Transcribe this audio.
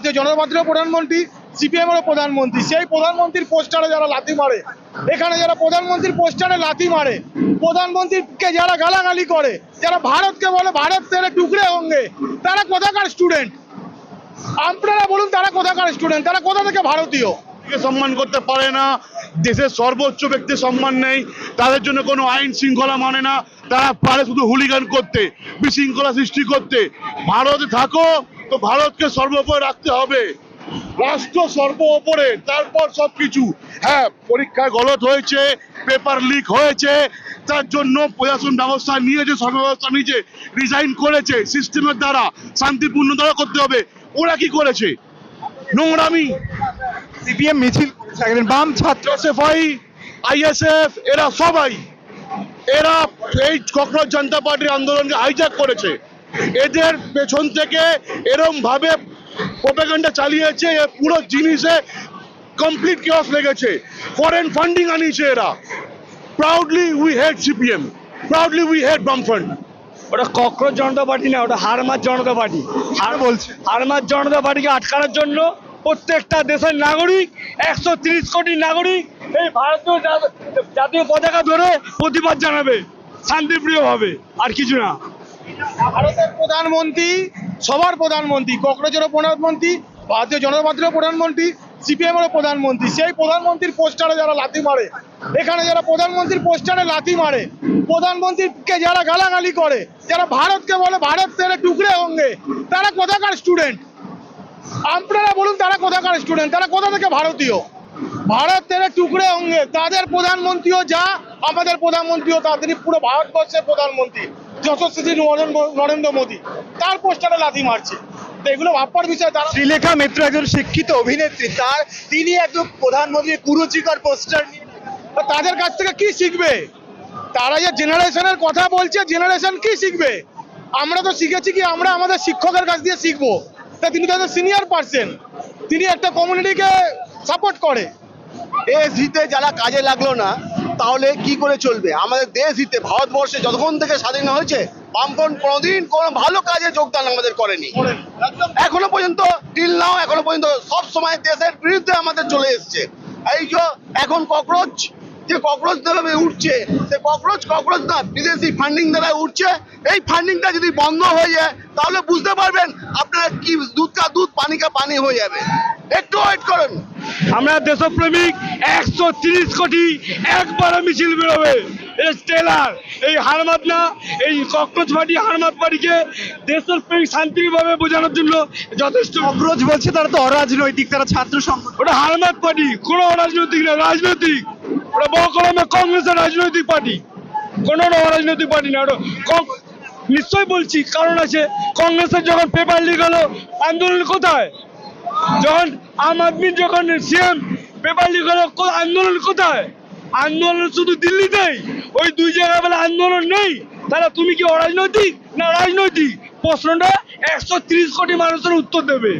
ভারতীয় জনতা পার্টির প্রধানমন্ত্রী, সিপিএম এর প্রধানমন্ত্রী। সেই প্রধানমন্ত্রীর পোস্টারে যারা লাথি মারে, এখানে যারা প্রধানমন্ত্রীর পোস্টারে লাথি মারে, প্রধানমন্ত্রীকে যারা গালাগালি করে, যারা ভারতকে বলে ভারত তেরে টুকরে হোঙ্গে, তারা কোথাকার স্টুডেন্ট? আপনারা বলুন তারা কোথাকার স্টুডেন্ট? তারা কোথা থেকে ভারতীয়? সম্মান করতে পারে না, দেশের সর্বোচ্চ ব্যক্তি সম্মান নেই, তাদের জন্য কোনো আইন শৃঙ্খলা মানে না, তারা পারে শুধু হুলিগান করতে, বিশৃঙ্খলা সৃষ্টি করতে। ভারতে থাকো তো ভারতকে সর্বোপরি রাখতে হবে, রাষ্ট্র সর্বোপরে, তারপর সবকিছু। হ্যাঁ, পরীক্ষায় গলত হয়েছে, পেপার লিক হয়েছে, তার জন্য প্রশাসন ব্যবস্থা নিয়েছে, সরকার ব্যবস্থা নিয়েছে, রিজাইন করেছে, সিস্টেমের দ্বারা শান্তিপূর্ণ দ্বারা করতে হবে। ওরা কি করেছে? নোংরামি। সিপিএম মিছিল করেছে, বাম ছাত্র এসএফআই, আইএসএফ, এরা সবাই এরা এই ককরোচ জনতা পার্টির আন্দোলনকে হাইজ্যাক করেছে। এদের পেছন থেকে এরম ভাবে প্রোপাগান্ডা চালিয়েছে, এ পুরো জিনিসে কমপ্লিট কেওস লেগেছে। ফরেন ফান্ডিং আনিয়েছে এরা। Proudly we head CPM, proudly we head বামফ্রন্ট। ওটা ককরোচ জনতা পার্টি না, ওটা হারমাত জনতা পার্টি। বলছে হারমাত জনতা পার্টিকে আটকানোর জন্য প্রত্যেকটা দেশের নাগরিক, 130 কোটি নাগরিক এই ভারতীয় জাতীয় পতাকা ধরে প্রতিবাদ জানাবে শান্তিপ্রিয়ভাবে, আর কিছু না। ভারতের প্রধানমন্ত্রী, সবার প্রধানমন্ত্রী, ককরোচেরও প্রধানমন্ত্রী, ভারতীয় জনতা পার্টির প্রধানমন্ত্রী, সিপিএম এর প্রধানমন্ত্রী। সেই প্রধানমন্ত্রীর পোস্টারে যারা লাথি মারে, এখানে যারা প্রধানমন্ত্রীর পোস্টারে লাথি মারে, প্রধানমন্ত্রীকে যারা গালাগালি করে, যারা ভারতকে বলে ভারত তেরে টুকরে হোঙ্গে, তারা কোথাকার স্টুডেন্ট? আপনারা বলুন তারা কোথাকার স্টুডেন্ট? তারা কোথা থেকে ভারতীয়? ভারত তেরে টুকরে হোঙ্গে, তাদের প্রধানমন্ত্রীও যা, আমাদের প্রধানমন্ত্রীও তা। তিনি পুরো ভারতবর্ষের প্রধানমন্ত্রী, যশস্বী নরেন্দ্র মোদী, তার পোস্টারে লাথি মারছে। তো এগুলো ভাববার বিষয়। তারা শ্রীলেখা মিত্র একজন শিক্ষিত অভিনেত্রী, তিনি একজন প্রধানমন্ত্রীর কুরুচিকর পোস্টার নিয়ে। তাদের কাছ থেকে কি শিখবে? তারা যে জেনারেশনের কথা বলছে, জেনারেশন কি শিখবে? আমরা তো শিখেছি কি, আমরা আমাদের শিক্ষকের কাছ দিয়ে শিখবো। তা তিনি তাদের সিনিয়র পার্সন, তিনি একটা কমিউনিটিকে সাপোর্ট করে। দেশ হিতে যারা কাজে লাগলো না, তাহলে কি করে চলবে? আমাদের দেশ হিতে ভারতবর্ষে যতক্ষণ থেকে স্বাধীন হয়েছে, বামফ্রন্ট কোনোদিন কোনো ভালো কাজে যোগদান আমাদের করেনি। এখনো পর্যন্ত টিল নাও, এখনো পর্যন্ত সব সময় দেশের বিরুদ্ধে আমাদের চলে এসছে। এই যে এখন ককরোচ, যে ককরোচ দ্বারা উঠছে, সে ককরোচ না, বিদেশি ফান্ডিং দ্বারা উঠছে। এই ফান্ডিংটা যদি বন্ধ হয়ে যায়, তাহলে বুঝতে পারবেন আপনারা কি দুধ কা দুধ, পানি কা পানি হয়ে যাবে। একটু ওয়েট করুন। আমরা দেশপ্রেমিক 130 কোটি একবারে মিছিল বেরোবে। এই টেলার, এই হারমাত না, এই ককরোচ পার্টি হারমাত পার্টিকে দেশের প্রেমিক শান্তিভাবে বোঝানোর জন্য যথেষ্ট। ককরোচ বলছে তারা তো অরাজনৈতিক, তারা ছাত্র সংগঠন। ওটা হারমাত পার্টি, কোনো অরাজনৈতিক না, রাজনৈতিক। ওটা বকলমে কংগ্রেসের রাজনৈতিক পার্টি, কোনো অরাজনৈতিক পার্টি না। ওটা নিশ্চয়ই বলছি, কারণ আছে। কংগ্রেসের যখন পেপার লিক হলো, আন্দোলন কোথায়? যখন আম আদমির যখন সিএম পেপার লিক হলো, আন্দোলন কোথায়? আন্দোলন শুধু দিল্লিতেই, ওই দুই জায়গায় বলে আন্দোলন নেই। তাহলে তুমি কি অরাজনৈতিক না রাজনৈতিক? প্রশ্নটা 130 কোটি মানুষের উত্তর দেবে।